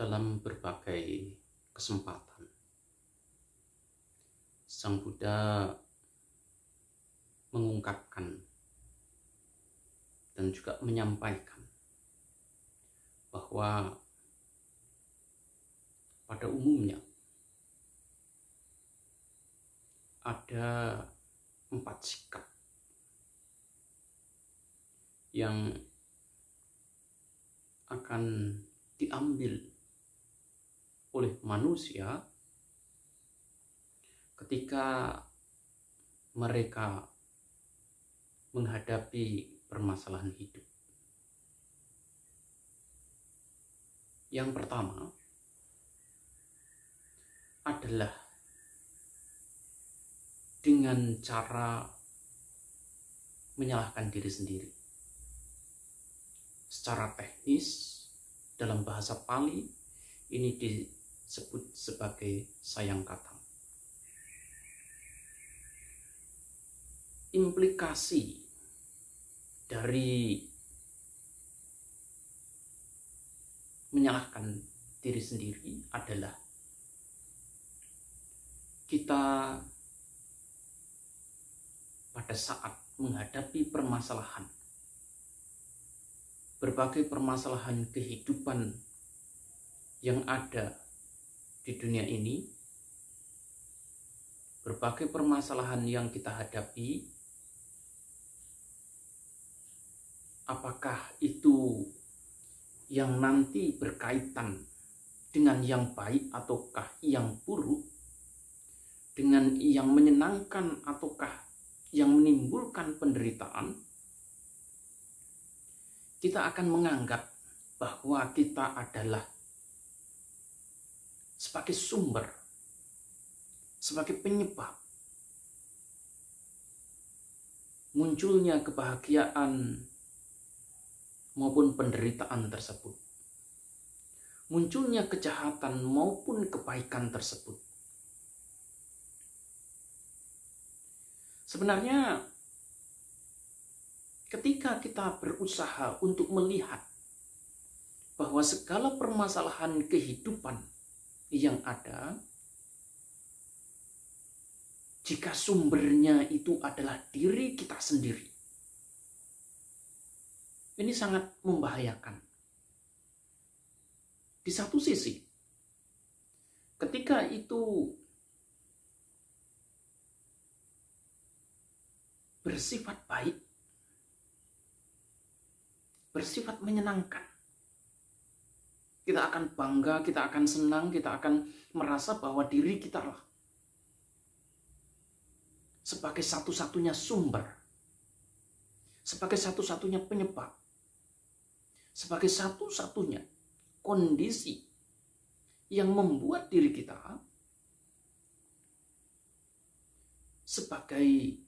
Dalam berbagai kesempatan, Sang Buddha mengungkapkan dan juga menyampaikan bahwa pada umumnya ada 4 sikap yang akan diambil oleh manusia ketika mereka menghadapi permasalahan hidup. Yang pertama adalah dengan cara menyalahkan diri sendiri. Secara teknis, dalam bahasa Pali, ini disebut sebagai sayang katang. Implikasi dari menyalahkan diri sendiri adalah kita pada saat menghadapi permasalahan, berbagai permasalahan kehidupan yang ada di dunia ini, berbagai permasalahan yang kita hadapi, apakah itu yang nanti berkaitan dengan yang baik ataukah yang buruk, dengan yang menyenangkan ataukah yang menimbulkan penderitaan, kita akan menganggap bahwa kita adalah sebagai sumber, sebagai penyebab munculnya kebahagiaan maupun penderitaan tersebut, munculnya kejahatan maupun kebaikan tersebut. Sebenarnya ketika kita berusaha untuk melihat bahwa segala permasalahan kehidupan yang ada, jika sumbernya itu adalah diri kita sendiri, ini sangat membahayakan. Di satu sisi, ketika itu bersifat baik, bersifat menyenangkan, kita akan bangga, kita akan senang, kita akan merasa bahwa diri kita lah sebagai satu-satunya sumber, sebagai satu-satunya penyebab, sebagai satu-satunya kondisi yang membuat diri kita sebagai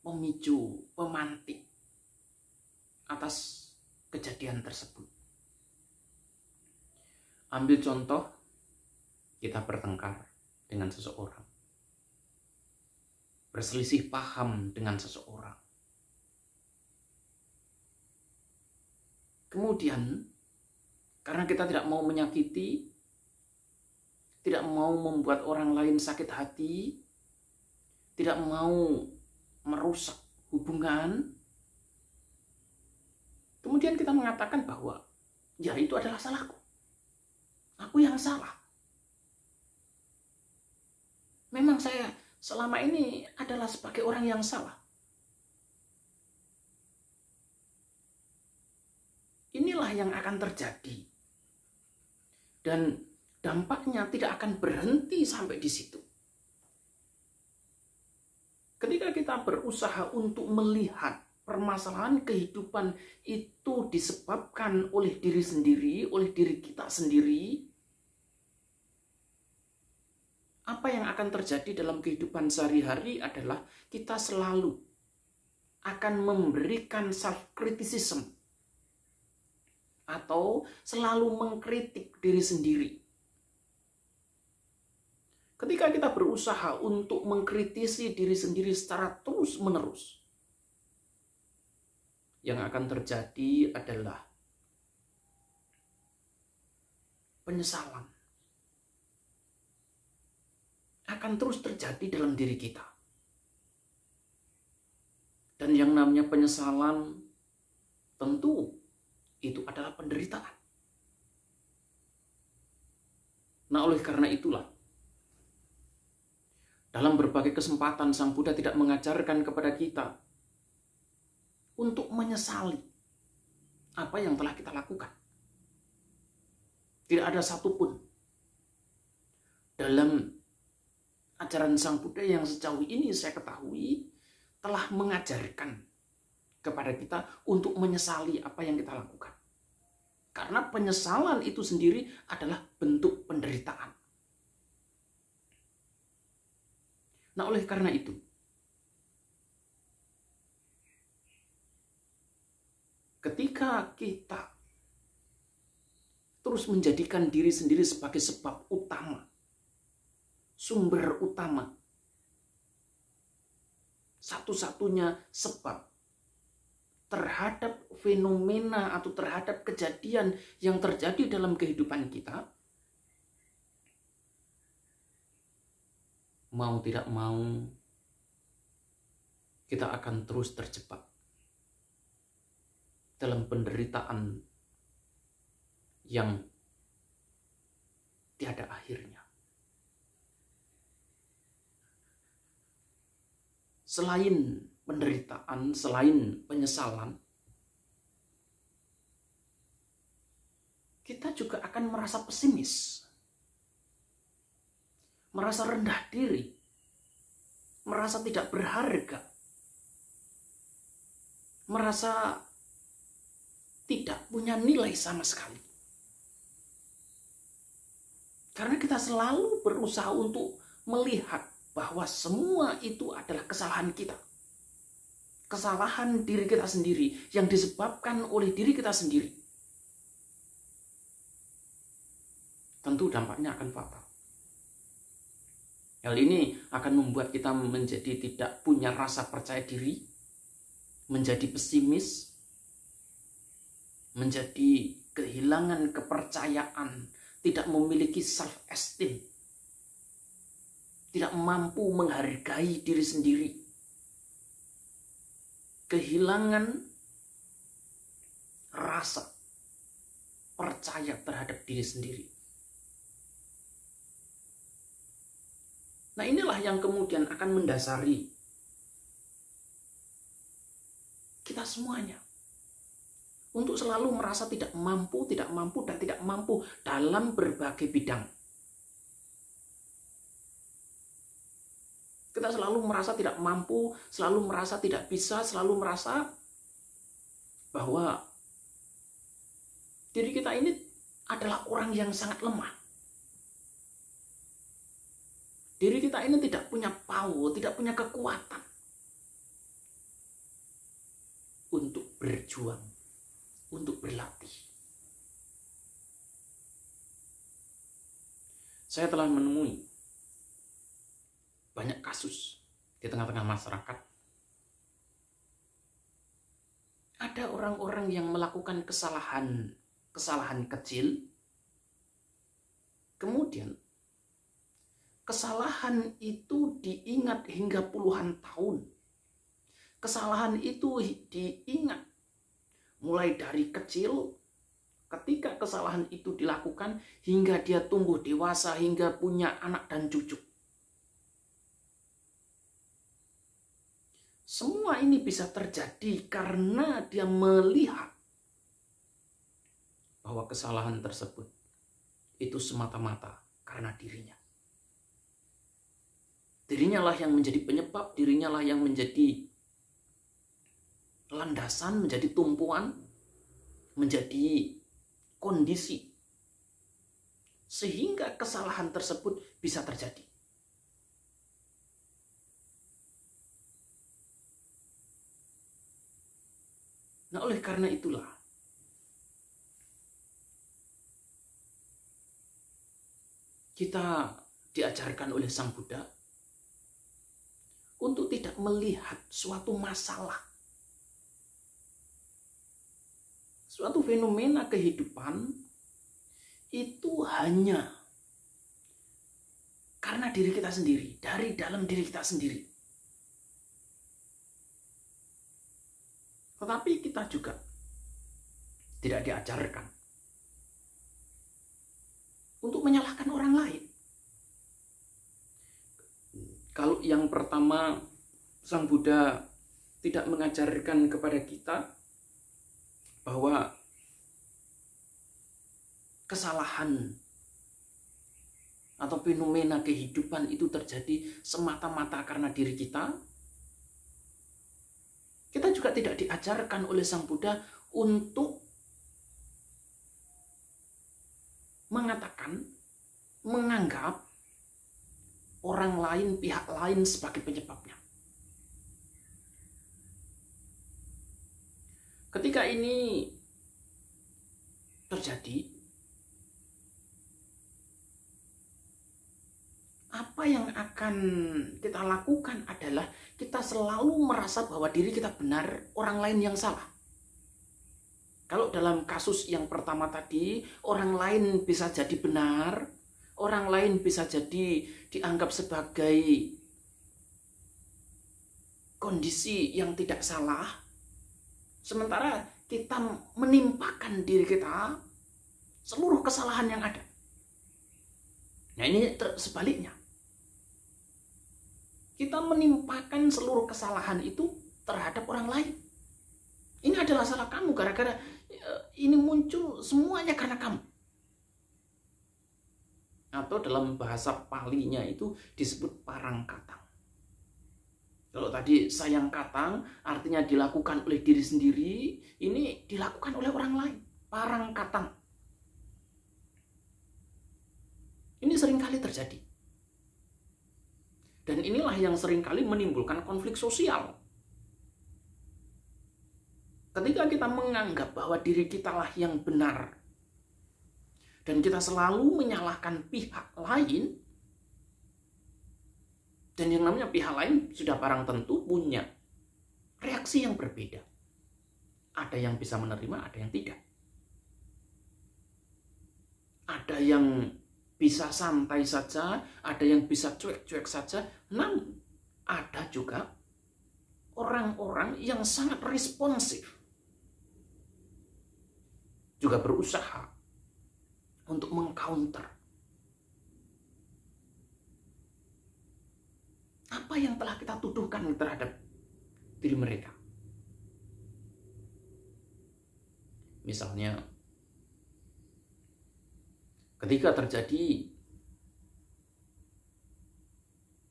memicu, pemantik atas kejadian tersebut. Ambil contoh, kita bertengkar dengan seseorang, berselisih paham dengan seseorang. Kemudian, karena kita tidak mau menyakiti, tidak mau membuat orang lain sakit hati, tidak mau merusak hubungan, kemudian kita mengatakan bahwa ya itu adalah salahku, aku yang salah. Memang saya selama ini adalah sebagai orang yang salah. Inilah yang akan terjadi. Dan dampaknya tidak akan berhenti sampai di situ. Ketika kita berusaha untuk melihat permasalahan kehidupan itu disebabkan oleh diri sendiri, oleh diri kita sendiri, apa yang akan terjadi dalam kehidupan sehari-hari adalah kita selalu akan memberikan self-criticism atau selalu mengkritik diri sendiri. Ketika kita berusaha untuk mengkritisi diri sendiri secara terus-menerus, yang akan terjadi adalah penyesalan akan terus terjadi dalam diri kita. Dan yang namanya penyesalan tentu itu adalah penderitaan. Nah, oleh karena itulah, dalam berbagai kesempatan Sang Buddha tidak mengajarkan kepada kita untuk menyesali apa yang telah kita lakukan. Tidak ada satupun dalam ajaran Sang Buddha yang sejauh ini saya ketahui telah mengajarkan kepada kita untuk menyesali apa yang kita lakukan. Karena penyesalan itu sendiri adalah bentuk penderitaan. Nah, oleh karena itu, ketika kita terus menjadikan diri sendiri sebagai sebab utama, sumber utama, satu-satunya sebab terhadap fenomena atau terhadap kejadian yang terjadi dalam kehidupan kita, mau tidak mau kita akan terus terjebak dalam penderitaan yang tiada akhirnya. Selain penderitaan, selain penyesalan, kita juga akan merasa pesimis, merasa rendah diri, merasa tidak berharga, merasa tidak punya nilai sama sekali. Karena kita selalu berusaha untuk melihat bahwa semua itu adalah kesalahan kita. Kesalahan diri kita sendiri yang disebabkan oleh diri kita sendiri. Tentu dampaknya akan fatal. Hal ini akan membuat kita menjadi tidak punya rasa percaya diri, menjadi pesimis, menjadi kehilangan kepercayaan, tidak memiliki self-esteem, tidak mampu menghargai diri sendiri, kehilangan rasa percaya terhadap diri sendiri. Nah, inilah yang kemudian akan mendasari kita semuanya untuk selalu merasa tidak mampu, dan tidak mampu dalam berbagai bidang. Kita selalu merasa tidak mampu, selalu merasa tidak bisa, selalu merasa bahwa diri kita ini adalah orang yang sangat lemah. Diri kita ini tidak punya power, tidak punya kekuatan untuk berjuang, untuk berlatih. Saya telah menemui banyak kasus di tengah-tengah masyarakat. Ada orang-orang yang melakukan kesalahan kecil, kemudian kesalahan itu diingat hingga puluhan tahun. Kesalahan itu diingat mulai dari kecil, ketika kesalahan itu dilakukan, hingga dia tumbuh dewasa, hingga punya anak dan cucu. Semua ini bisa terjadi karena dia melihat bahwa kesalahan tersebut itu semata-mata karena dirinya. Dirinya lah yang menjadi penyebab, dirinya lah yang menjadi landasan, menjadi tumpuan, menjadi kondisi, sehingga kesalahan tersebut bisa terjadi. Nah, oleh karena itulah kita diajarkan oleh Sang Buddha untuk tidak melihat suatu masalah, suatu fenomena kehidupan itu hanya karena diri kita sendiri, dari dalam diri kita sendiri. Tetapi kita juga tidak diajarkan untuk menyalahkan orang lain. Kalau yang pertama, Sang Buddha tidak mengajarkan kepada kita bahwa kesalahan atau fenomena kehidupan itu terjadi semata-mata karena diri kita. Kita juga tidak diajarkan oleh Sang Buddha untuk mengatakan, menganggap orang lain, pihak lain sebagai penyebabnya. Ketika ini terjadi, apa yang akan kita lakukan adalah kita selalu merasa bahwa diri kita benar, orang lain yang salah. Kalau dalam kasus yang pertama tadi, orang lain bisa jadi benar, orang lain bisa jadi dianggap sebagai kondisi yang tidak salah, sementara kita menimpakan diri kita seluruh kesalahan yang ada. Nah, ini sebaliknya. Kita menimpakan seluruh kesalahan itu terhadap orang lain. Ini adalah salah kamu, gara-gara ini muncul semuanya karena kamu. Atau dalam bahasa Palinya itu disebut parang katang. Kalau tadi sayang katang artinya dilakukan oleh diri sendiri, ini dilakukan oleh orang lain. Parang katang. Ini seringkali terjadi. Dan inilah yang seringkali menimbulkan konflik sosial. Ketika kita menganggap bahwa diri kita lah yang benar, dan kita selalu menyalahkan pihak lain, dan yang namanya pihak lain sudah barang tentu punya reaksi yang berbeda. Ada yang bisa menerima, ada yang tidak. Ada yang bisa santai saja, ada yang bisa cuek-cuek saja. Namun ada juga orang-orang yang sangat responsif, juga berusaha untuk mengcounter apa yang telah kita tuduhkan terhadap diri mereka. Misalnya, ketika terjadi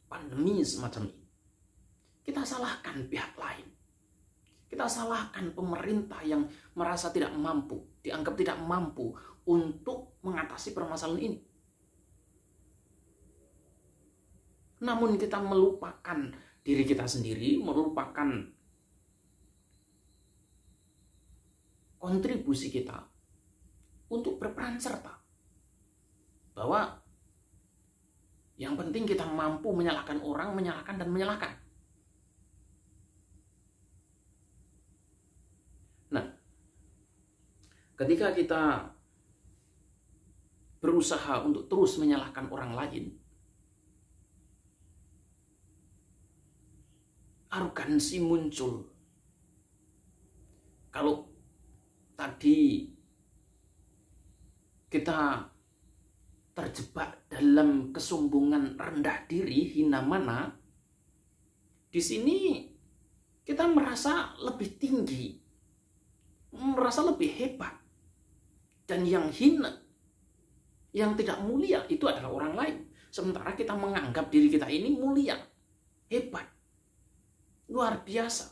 pandemi semacam ini, kita salahkan pihak lain. Kita salahkan pemerintah yang merasa tidak mampu, dianggap tidak mampu untuk mengatasi permasalahan ini. Namun kita melupakan diri kita sendiri, melupakan kontribusi kita untuk berperan serta. Bahwa yang penting kita mampu menyalahkan orang, menyalahkan dan menyalahkan. Nah, ketika kita berusaha untuk terus menyalahkan orang lain, arogansi muncul. Kalau tadi kita terjebak dalam kesombongan, rendah diri, hina mana, di sini kita merasa lebih tinggi, merasa lebih hebat. Dan yang hina, yang tidak mulia itu adalah orang lain. Sementara kita menganggap diri kita ini mulia, hebat, luar biasa.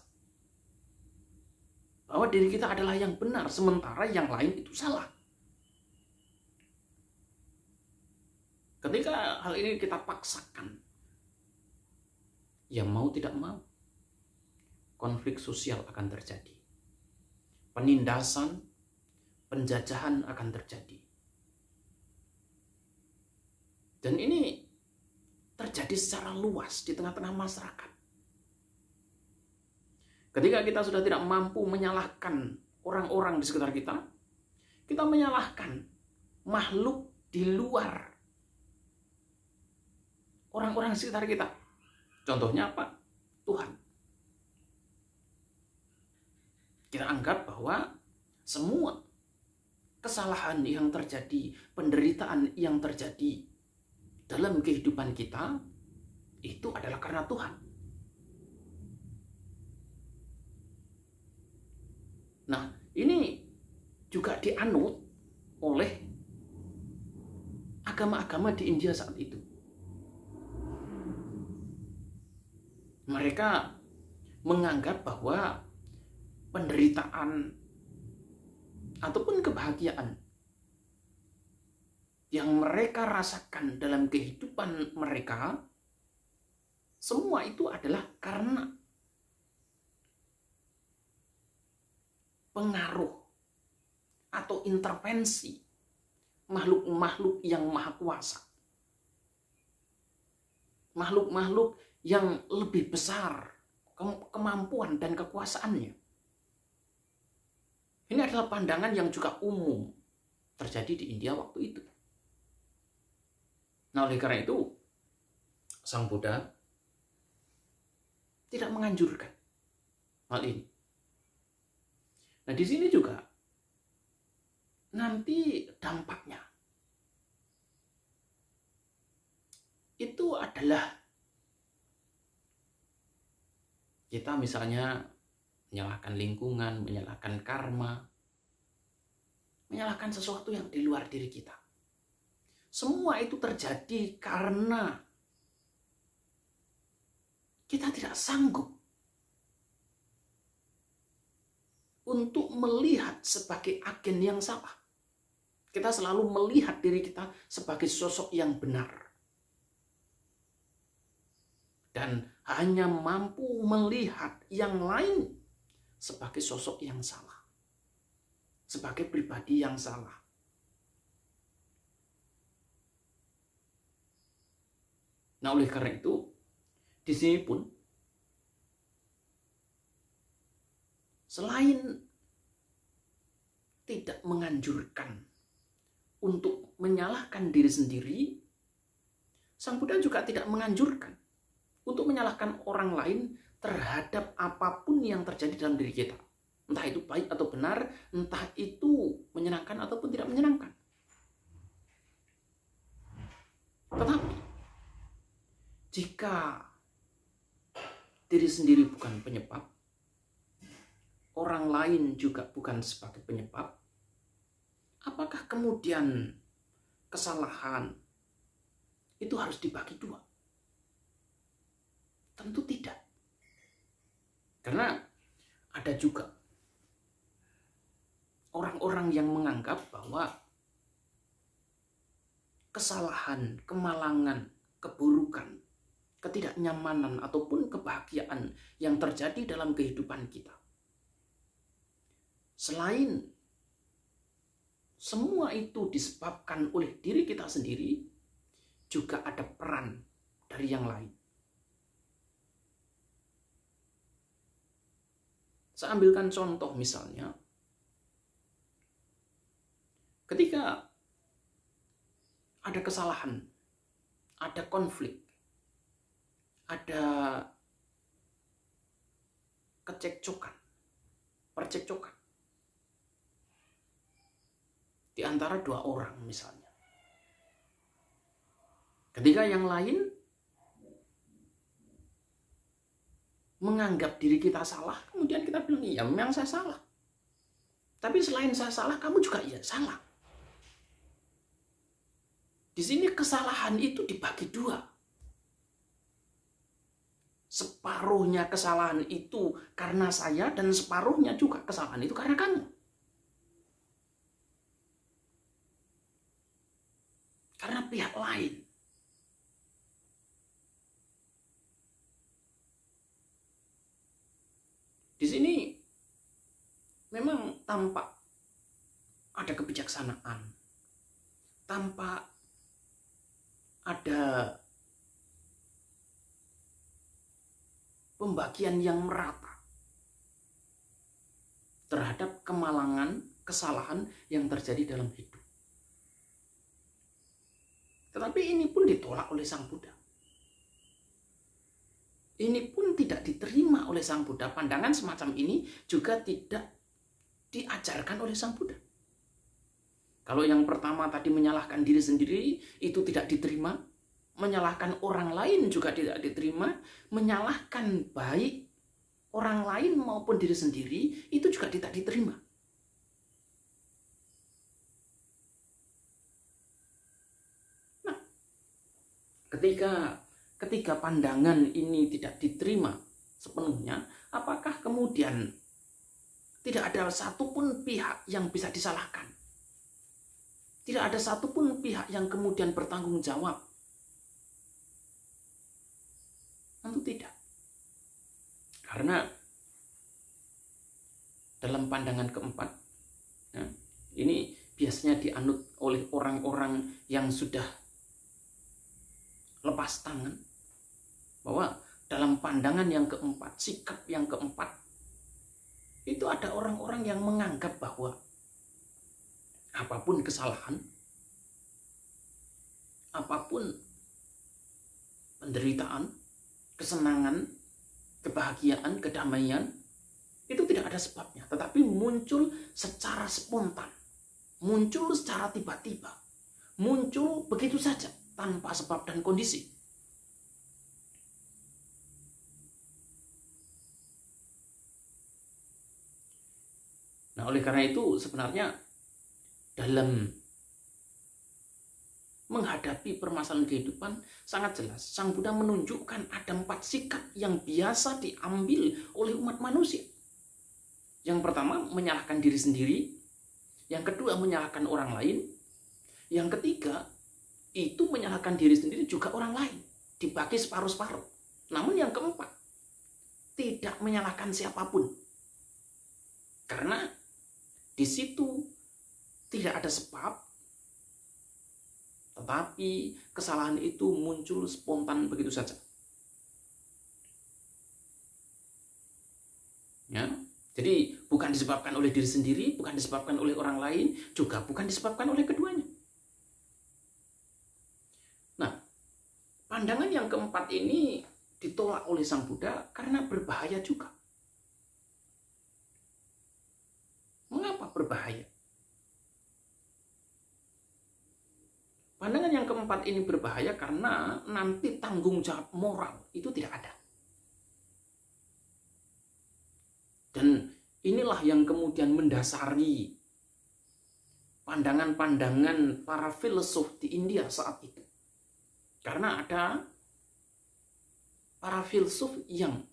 Bahwa diri kita adalah yang benar, sementara yang lain itu salah. Ketika hal ini kita paksakan, ya mau tidak mau, konflik sosial akan terjadi. Penindasan, penjajahan akan terjadi. Dan ini terjadi secara luas di tengah-tengah masyarakat. Ketika kita sudah tidak mampu menyalahkan orang-orang di sekitar kita, kita menyalahkan makhluk di luar orang-orang sekitar kita. Contohnya apa? Tuhan. Kita anggap bahwa semua kesalahan yang terjadi, penderitaan yang terjadi dalam kehidupan kita itu adalah karena Tuhan. Nah, ini juga dianut oleh agama-agama di India saat itu. Mereka menganggap bahwa penderitaan ataupun kebahagiaan yang mereka rasakan dalam kehidupan mereka, semua itu adalah karena pengaruh atau intervensi makhluk-makhluk yang maha kuasa. Makhluk-makhluk yang lebih besar kemampuan dan kekuasaannya. Ini adalah pandangan yang juga umum terjadi di India waktu itu. Nah, oleh karena itu, Sang Buddha tidak menganjurkan hal ini. Nah, di sini juga nanti dampaknya itu adalah kita misalnya menyalahkan lingkungan, menyalahkan karma, menyalahkan sesuatu yang di luar diri kita. Semua itu terjadi karena kita tidak sanggup untuk melihat sebagai agen yang salah. Kita selalu melihat diri kita sebagai sosok yang benar. Dan hanya mampu melihat yang lain sebagai sosok yang salah. Sebagai pribadi yang salah. Nah, oleh karena itu, di sini pun selain tidak menganjurkan untuk menyalahkan diri sendiri, Sang Buddha juga tidak menganjurkan untuk menyalahkan orang lain terhadap apapun yang terjadi dalam diri kita. Entah itu baik atau benar, entah itu menyenangkan ataupun tidak menyenangkan. Tetapi, jika diri sendiri bukan penyebab, orang lain juga bukan sebagai penyebab, apakah kemudian kesalahan itu harus dibagi dua? Tentu tidak. Karena ada juga orang-orang yang menganggap bahwa kesalahan, kemalangan, keburukan, ketidaknyamanan ataupun kebahagiaan yang terjadi dalam kehidupan kita, selain semua itu disebabkan oleh diri kita sendiri, juga ada peran dari yang lain. Saya ambilkan contoh misalnya, ketika ada kesalahan, ada konflik, ada kecekcokan, percekcokan di antara dua orang misalnya. Ketika yang lain menganggap diri kita salah, kemudian kita bilang, iya memang saya salah. Tapi selain saya salah, kamu juga iya salah. Di sini kesalahan itu dibagi dua. Separuhnya kesalahan itu karena saya, dan separuhnya juga kesalahan itu karena kamu. Karena pihak lain. Di sini memang tampak ada kebijaksanaan, tampak ada pembagian yang merata terhadap kemalangan, kesalahan yang terjadi dalam hidup. Tetapi ini pun ditolak oleh Sang Buddha. Ini pun tidak diterima oleh Sang Buddha. Pandangan semacam ini juga tidak diajarkan oleh Sang Buddha. Kalau yang pertama tadi menyalahkan diri sendiri, itu tidak diterima. Menyalahkan orang lain juga tidak diterima. Menyalahkan baik orang lain maupun diri sendiri, itu juga tidak diterima. Nah, ketika pandangan ini tidak diterima sepenuhnya, apakah kemudian tidak ada satupun pihak yang bisa disalahkan? Tidak ada satupun pihak yang kemudian bertanggung jawab? Tentu tidak. Karena dalam pandangan keempat, ya, ini biasanya dianut oleh orang-orang yang sudah lepas tangan, bahwa dalam pandangan yang keempat, sikap yang keempat, itu ada orang-orang yang menganggap bahwa apapun kesalahan, apapun penderitaan, kesenangan, kebahagiaan, kedamaian, itu tidak ada sebabnya, tetapi muncul secara spontan, muncul secara tiba-tiba, muncul begitu saja, tanpa sebab dan kondisi. Nah, oleh karena itu sebenarnya dalam menghadapi permasalahan kehidupan sangat jelas Sang Buddha menunjukkan ada 4 sikap yang biasa diambil oleh umat manusia. Yang pertama, menyalahkan diri sendiri. Yang kedua, menyalahkan orang lain. Yang ketiga, itu menyalahkan diri sendiri juga orang lain, dibagi separuh-separuh. Namun yang keempat, tidak menyalahkan siapapun, karena di situ tidak ada sebab, tetapi kesalahan itu muncul spontan begitu saja. Ya, jadi bukan disebabkan oleh diri sendiri, bukan disebabkan oleh orang lain, juga bukan disebabkan oleh keduanya. Nah, pandangan yang keempat ini ditolak oleh Sang Buddha karena berbahaya juga. Mengapa berbahaya? Pandangan yang keempat ini berbahaya karena nanti tanggung jawab moral itu tidak ada. Dan inilah yang kemudian mendasari pandangan-pandangan para filsuf di India saat itu. Karena ada para filsuf yang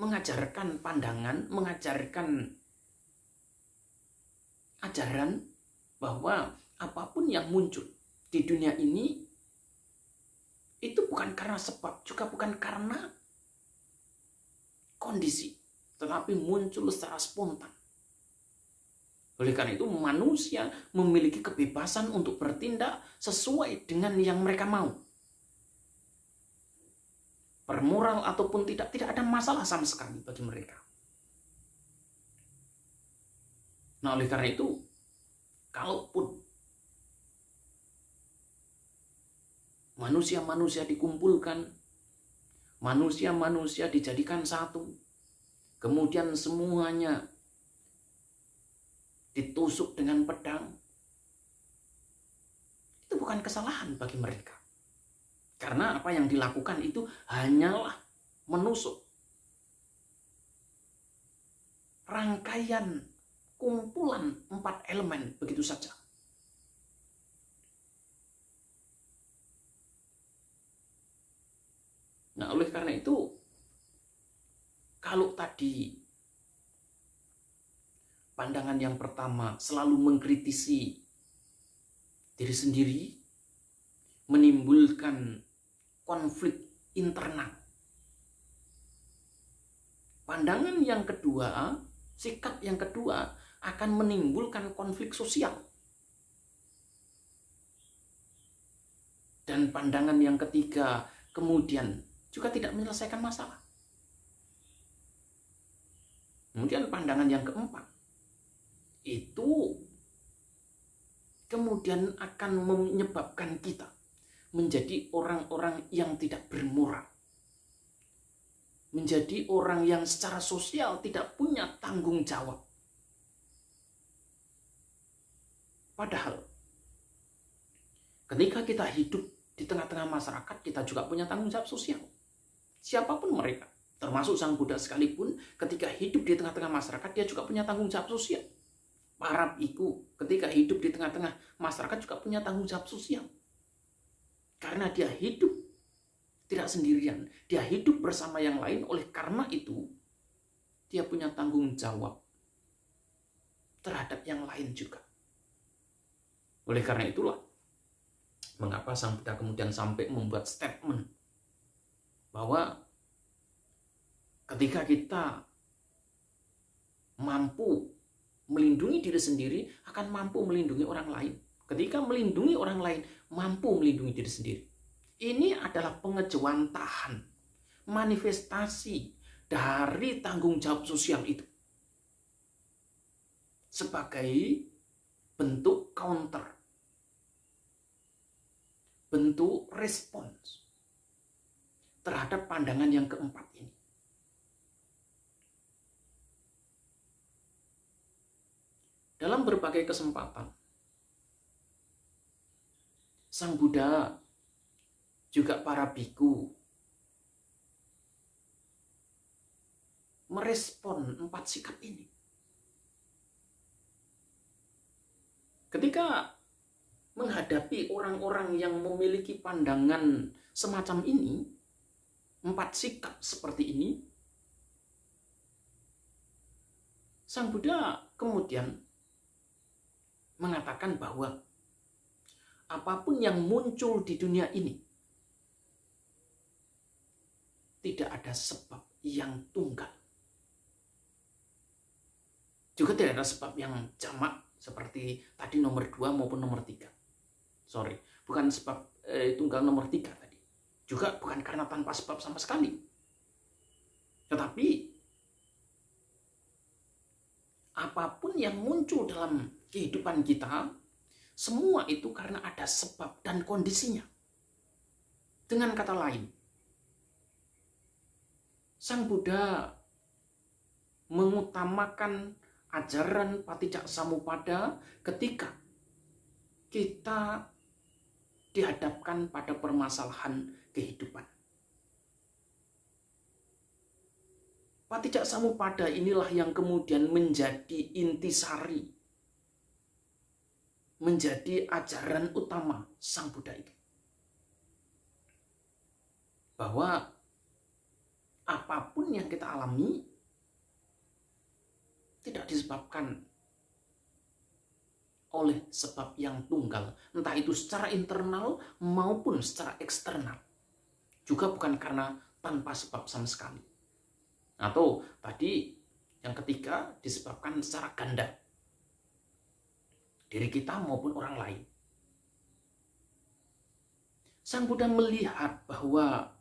mengajarkan pandangan, mengajarkan ajaran bahwa apapun yang muncul di dunia ini itu bukan karena sebab, juga bukan karena kondisi, tetapi muncul secara spontan. Oleh karena itu manusia memiliki kebebasan untuk bertindak sesuai dengan yang mereka mau. Bermoral ataupun tidak ada masalah sama sekali bagi mereka. Nah, oleh karena itu, kalaupun manusia-manusia dikumpulkan, manusia-manusia dijadikan satu, kemudian semuanya ditusuk dengan pedang, itu bukan kesalahan bagi mereka. Karena apa yang dilakukan itu hanyalah menusuk rangkaian kumpulan 4 elemen begitu saja. Nah, oleh karena itu, kalau tadi pandangan yang pertama selalu mengkritisi diri sendiri, menimbulkan konflik internal. Pandangan yang kedua, sikap yang kedua akan menimbulkan konflik sosial. Dan pandangan yang ketiga kemudian juga tidak menyelesaikan masalah. Kemudian pandangan yang keempat itu kemudian akan menyebabkan kita menjadi orang-orang yang tidak bermoral, menjadi orang yang secara sosial tidak punya tanggung jawab. Padahal ketika kita hidup di tengah-tengah masyarakat, kita juga punya tanggung jawab sosial. Siapapun mereka, termasuk Sang Buddha sekalipun, ketika hidup di tengah-tengah masyarakat, dia juga punya tanggung jawab sosial. Para biku ketika hidup di tengah-tengah masyarakat juga punya tanggung jawab sosial. Karena dia hidup tidak sendirian, dia hidup bersama yang lain. Oleh karena itu, dia punya tanggung jawab terhadap yang lain juga. Oleh karena itulah, mengapa Sang Buddha kemudian sampai membuat statement bahwa ketika kita mampu melindungi diri sendiri, akan mampu melindungi orang lain. Ketika melindungi orang lain, mampu melindungi diri sendiri. Ini adalah pengejawantahan, manifestasi dari tanggung jawab sosial itu. Sebagai bentuk counter, bentuk respons terhadap pandangan yang keempat ini. Dalam berbagai kesempatan, Sang Buddha juga para biku merespon 4 sikap ini. Ketika menghadapi orang-orang yang memiliki pandangan semacam ini, 4 sikap seperti ini, Sang Buddha kemudian mengatakan bahwa apapun yang muncul di dunia ini tidak ada sebab yang tunggal. Juga tidak ada sebab yang jamak seperti tadi nomor 2 maupun nomor 3. Sorry, bukan sebab tunggal nomor 3 tadi. Juga bukan karena tanpa sebab sama sekali. Tetapi apapun yang muncul dalam kehidupan kita, semua itu karena ada sebab dan kondisinya. Dengan kata lain, Sang Buddha mengutamakan ajaran Paticaksamuppada ketika kita dihadapkan pada permasalahan kehidupan. Paticaksamuppada inilah yang kemudian menjadi intisari, menjadi ajaran utama Sang Buddha itu. Bahwa apapun yang kita alami tidak disebabkan oleh sebab yang tunggal, entah itu secara internal maupun secara eksternal. Juga bukan karena tanpa sebab sama sekali. Atau tadi yang ketiga disebabkan secara ganda, diri kita maupun orang lain. Sang Buddha melihat bahwa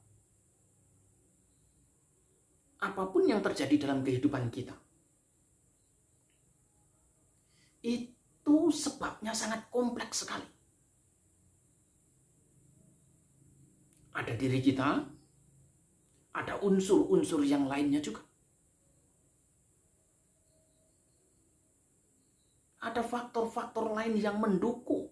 apapun yang terjadi dalam kehidupan kita, itu sebabnya sangat kompleks sekali. Ada diri kita, ada unsur-unsur yang lainnya juga. Ada faktor-faktor lain yang mendukung.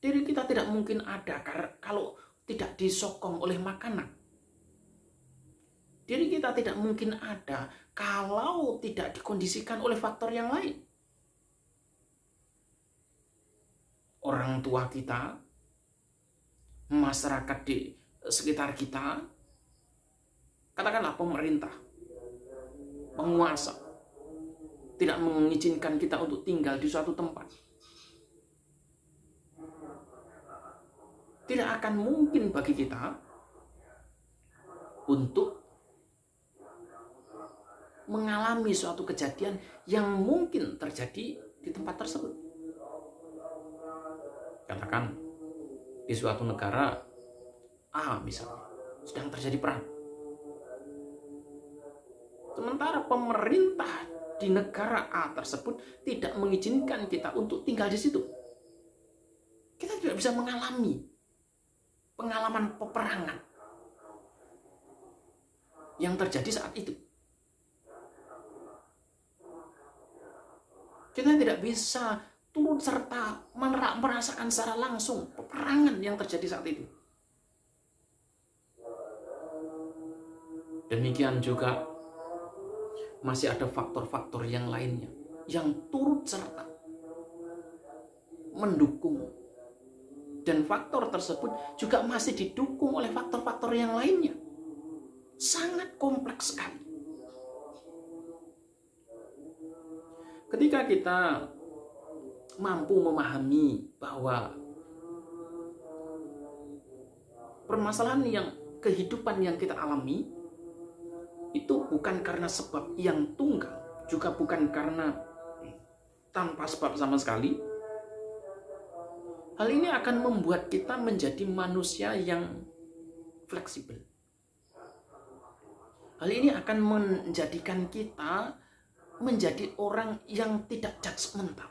Diri kita tidak mungkin ada kalau tidak disokong oleh makanan. Diri kita tidak mungkin ada kalau tidak dikondisikan oleh faktor yang lain. Orang tua kita, masyarakat di sekitar kita, katakanlah pemerintah, penguasa, tidak mengizinkan kita untuk tinggal di suatu tempat. Tidak akan mungkin bagi kita untuk mengalami suatu kejadian yang mungkin terjadi di tempat tersebut. Katakan di suatu negara A misalnya sedang terjadi perang. Sementara pemerintah di negara A tersebut tidak mengizinkan kita untuk tinggal di situ. Kita tidak bisa mengalami pengalaman peperangan yang terjadi saat itu. Kita tidak bisa turut serta merasakan secara langsung peperangan yang terjadi saat itu. Demikian juga masih ada faktor-faktor yang lainnya yang turut serta mendukung. Dan faktor tersebut juga masih didukung oleh faktor-faktor yang lainnya. Sangat kompleks sekali. Ketika kita mampu memahami bahwa permasalahan yang kehidupan yang kita alami itu bukan karena sebab yang tunggal, juga bukan karena tanpa sebab sama sekali. Hal ini akan membuat kita menjadi manusia yang fleksibel. Hal ini akan menjadikan kita menjadi orang yang tidak judgmental.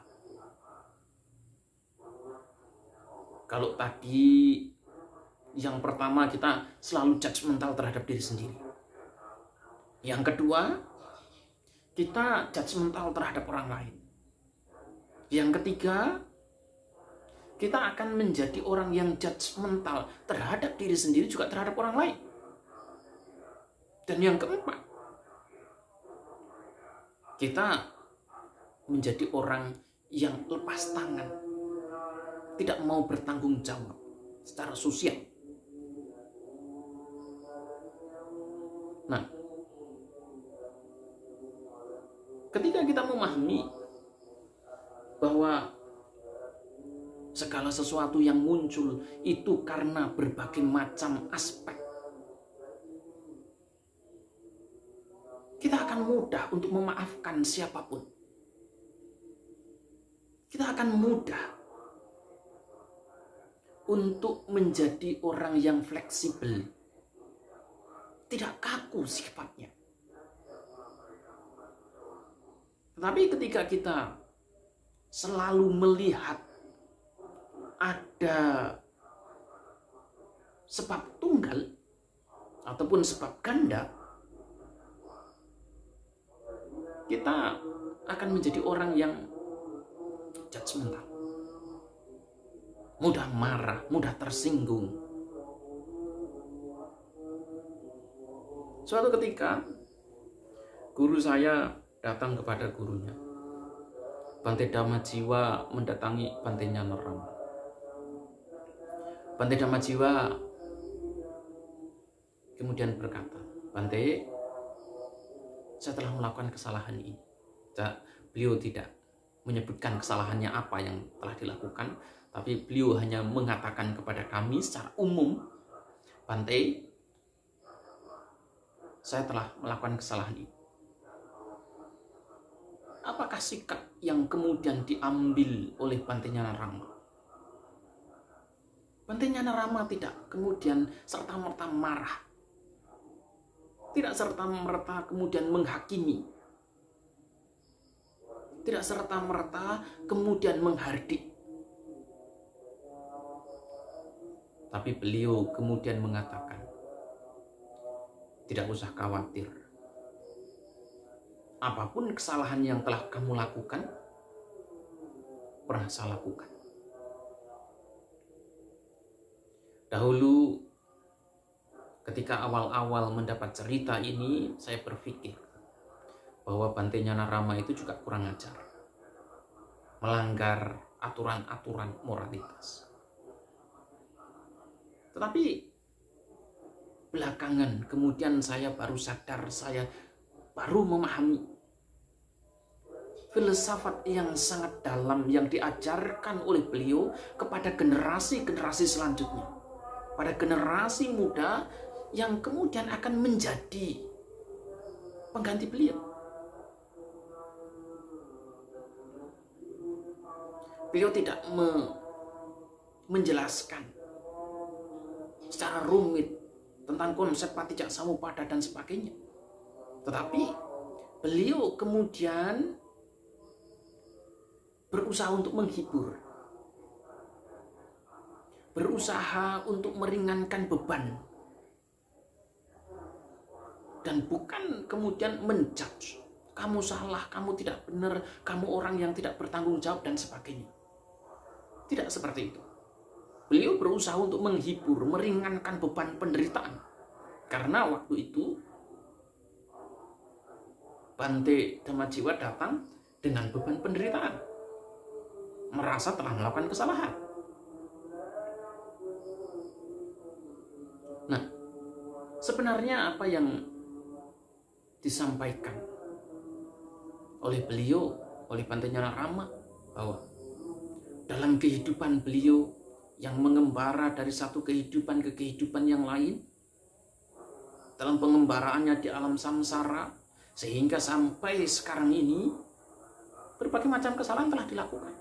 Kalau tadi yang pertama kita selalu judgmental terhadap diri sendiri. Yang kedua, kita judgmental terhadap orang lain. Yang ketiga, kita akan menjadi orang yang judgmental terhadap diri sendiri juga terhadap orang lain. Dan yang keempat, kita menjadi orang yang lepas tangan, tidak mau bertanggung jawab secara sosial. Nah, ketika kita memahami bahwa segala sesuatu yang muncul itu karena berbagai macam aspek, kita akan mudah untuk memaafkan siapapun. Kita akan mudah untuk menjadi orang yang fleksibel, tidak kaku sifatnya. Tetapi ketika kita selalu melihat ada sebab tunggal ataupun sebab ganda, kita akan menjadi orang yang judgmental, mudah marah, mudah tersinggung. Suatu ketika guru saya datang kepada gurunya. Bante Dhammajiwa mendatangi Bante Nyanarama. Bante Dhammajiwa kemudian berkata, "Bante, saya telah melakukan kesalahan ini." Beliau tidak menyebutkan kesalahannya apa yang telah dilakukan, tapi beliau hanya mengatakan kepada kami secara umum, "Bante, saya telah melakukan kesalahan ini." Apakah sikap yang kemudian diambil oleh Bante Nyanarama? Bante Nyanarama tidak kemudian serta-merta marah, tidak serta-merta kemudian menghakimi, tidak serta-merta kemudian menghardik. Tapi beliau kemudian mengatakan, "Tidak usah khawatir. Apapun kesalahan yang telah kamu lakukan, pernah saya lakukan. Dahulu ketika awal-awal mendapat cerita ini, saya berpikir bahwa Bante Nyanarama itu juga kurang ajar, melanggar aturan-aturan moralitas. Tetapi belakangan kemudian saya baru sadar, saya baru memahami filsafat yang sangat dalam yang diajarkan oleh beliau kepada generasi-generasi selanjutnya, pada generasi muda yang kemudian akan menjadi pengganti beliau. Beliau tidak menjelaskan secara rumit tentang konsep patijak samuppada dan sebagainya. Tetapi beliau kemudian berusaha untuk menghibur, berusaha untuk meringankan beban, dan bukan kemudian menjudge, kamu salah, kamu tidak benar, kamu orang yang tidak bertanggung jawab dan sebagainya. Tidak seperti itu. Beliau berusaha untuk menghibur, meringankan beban penderitaan. Karena waktu itu Bante Dhammajiwa datang dengan beban penderitaan, merasa telah melakukan kesalahan. Nah, sebenarnya apa yang disampaikan oleh beliau, oleh Bante Nyalarama, bahwa dalam kehidupan beliau yang mengembara dari satu kehidupan ke kehidupan yang lain, dalam pengembaraannya di alam samsara, sehingga sampai sekarang ini berbagai macam kesalahan telah dilakukan.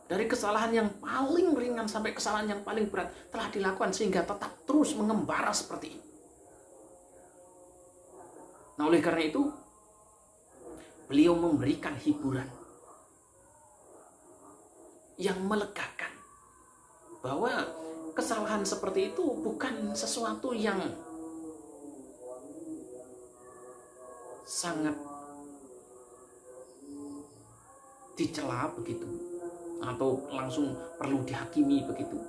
Dari kesalahan yang paling ringan sampai kesalahan yang paling berat telah dilakukan, sehingga tetap terus mengembara seperti ini. Nah, oleh karena itu beliau memberikan hiburan yang melegakan, bahwa kesalahan seperti itu bukan sesuatu yang sangat dicela begitu, atau langsung perlu dihakimi begitu.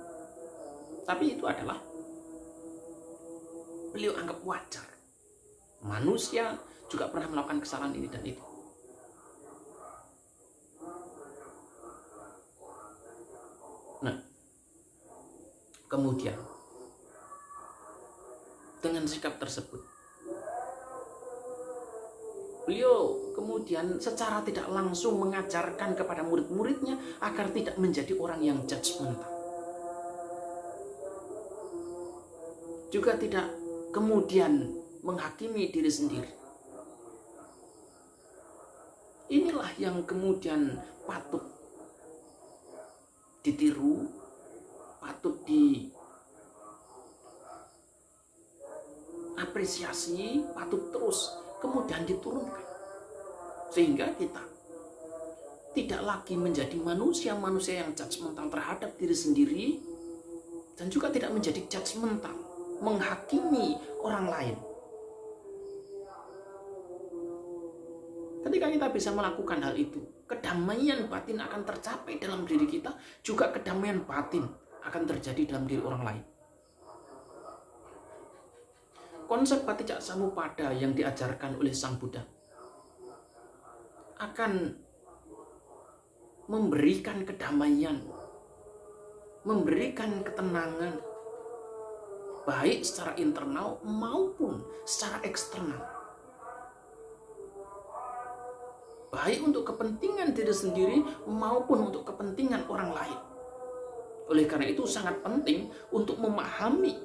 Tapi itu adalah beliau anggap wajar. Manusia juga pernah melakukan kesalahan ini dan itu. Nah, kemudian dengan sikap tersebut, beliau kemudian secara tidak langsung mengajarkan kepada murid-muridnya agar tidak menjadi orang yang judgmental. Juga tidak kemudian menghakimi diri sendiri. Inilah yang kemudian patut ditiru, patut diapresiasi, patut terus kemudian diturunkan, sehingga kita tidak lagi menjadi manusia-manusia yang judgmental terhadap diri sendiri, dan juga tidak menjadi judgmental, menghakimi orang lain. Ketika kita bisa melakukan hal itu, kedamaian batin akan tercapai dalam diri kita, juga kedamaian batin akan terjadi dalam diri orang lain. Konsep Paticca Samuppada yang diajarkan oleh Sang Buddha akan memberikan kedamaian, memberikan ketenangan, baik secara internal maupun secara eksternal. Baik untuk kepentingan diri sendiri maupun untuk kepentingan orang lain. Oleh karena itu sangat penting untuk memahami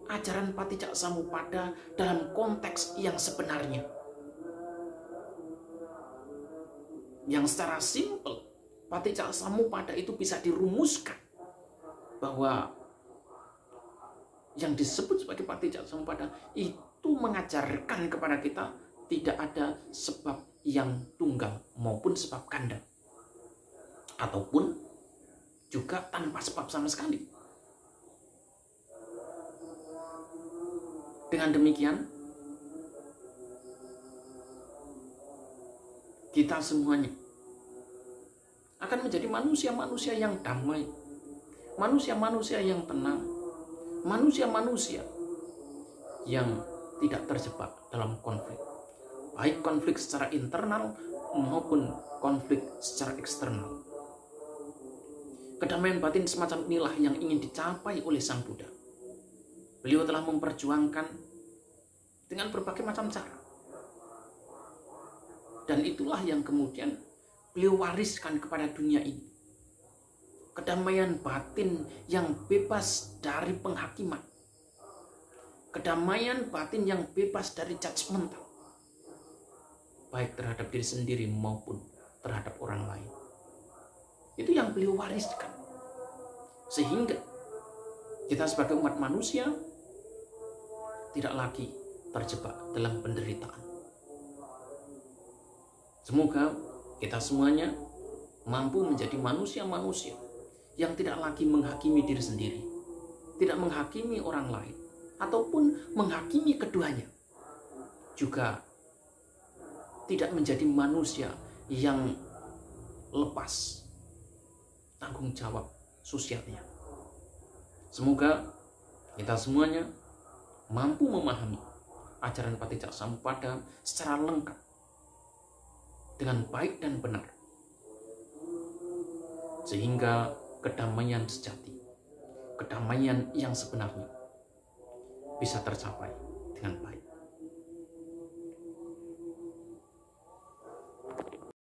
ajaran Paticca Samuppada dalam konteks yang sebenarnya. Yang secara simpel, Paticca Samuppada itu bisa dirumuskan bahwa yang disebut sebagai Paticca Samuppada itu mengajarkan kepada kita tidak ada sebab yang tunggal maupun sebab ganda, ataupun juga tanpa sebab sama sekali. Dengan demikian, kita semuanya akan menjadi manusia-manusia yang damai, manusia-manusia yang tenang, manusia-manusia yang tidak terjebak dalam konflik, baik konflik secara internal maupun konflik secara eksternal. Kedamaian batin semacam inilah yang ingin dicapai oleh Sang Buddha. Beliau telah memperjuangkan dengan berbagai macam cara. Dan itulah yang kemudian beliau wariskan kepada dunia ini. Kedamaian batin yang bebas dari penghakiman. Kedamaian batin yang bebas dari judgmental, baik terhadap diri sendiri maupun terhadap orang lain. Itu yang beliau wariskan. Sehingga kita sebagai umat manusia tidak lagi terjebak dalam penderitaan. Semoga kita semuanya mampu menjadi manusia-manusia yang tidak lagi menghakimi diri sendiri, tidak menghakimi orang lain, ataupun menghakimi keduanya. Juga tidak menjadi manusia yang lepas tanggung jawab sosialnya. Semoga kita semuanya mampu memahami ajaran Patijakasamuppada secara lengkap, dengan baik dan benar, sehingga kedamaian sejati, kedamaian yang sebenarnya bisa tercapai dengan baik.